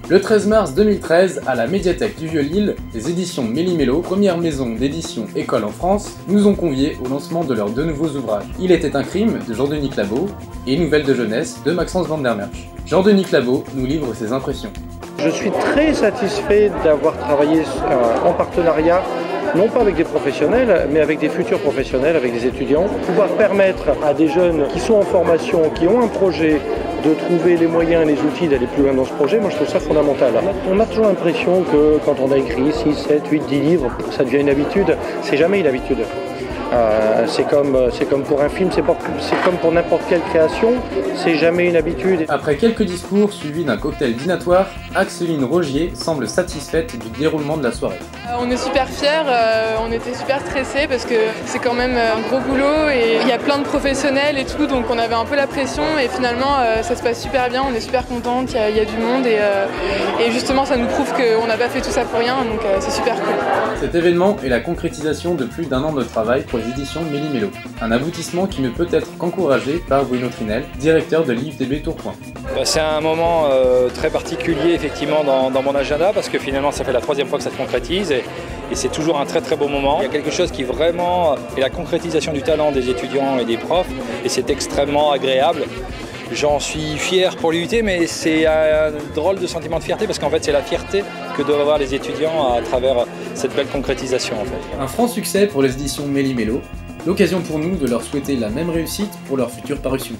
Le 13 mars 2013, à la médiathèque du Vieux-Lille, les éditions Méli-Mélo, première maison d'édition école en France, nous ont conviés au lancement de leurs 2 nouveaux ouvrages. Il était un crime de Jean-Denis Clabaut et Nouvelles de jeunesse de Maxence Van der Merch. Jean-Denis Clabaut nous livre ses impressions. Je suis très satisfait d'avoir travaillé en partenariat, non pas avec des professionnels, mais avec des futurs professionnels, avec des étudiants. Pouvoir permettre à des jeunes qui sont en formation, qui ont un projet, de trouver les moyens et les outils d'aller plus loin dans ce projet, moi je trouve ça fondamental. On a toujours l'impression que quand on a écrit 6, 7, 8, 10 livres, ça devient une habitude. C'est jamais une habitude. C'est comme pour un film, c'est comme pour n'importe quelle création, c'est jamais une habitude. Après quelques discours suivis d'un cocktail dînatoire, Axeline Rogier semble satisfaite du déroulement de la soirée. On est super fiers, on était super stressés parce que c'est quand même un gros boulot et il y a plein de professionnels et tout, donc on avait un peu la pression et finalement ça se passe super bien, on est super contente, il y a du monde et justement ça nous prouve qu'on n'a pas fait tout ça pour rien, donc c'est super cool. Cet événement est la concrétisation de plus d'1 an de travail pour les éditions Méli-Mélo, un aboutissement qui ne peut être qu'encouragé par Bruno Trinel, directeur de l'IFDB Tourcoing. C'est un moment très particulier effectivement dans mon agenda parce que finalement ça fait la 3e fois que ça se concrétise et c'est toujours un très très beau moment. Il y a quelque chose qui vraiment est la concrétisation du talent des étudiants et des profs et c'est extrêmement agréable. J'en suis fier pour l'UT, mais c'est un drôle de sentiment de fierté parce qu'en fait c'est la fierté que doivent avoir les étudiants à travers cette belle concrétisation en fait. Un franc succès pour les éditions Méli-Mélo, l'occasion pour nous de leur souhaiter la même réussite pour leur future parution.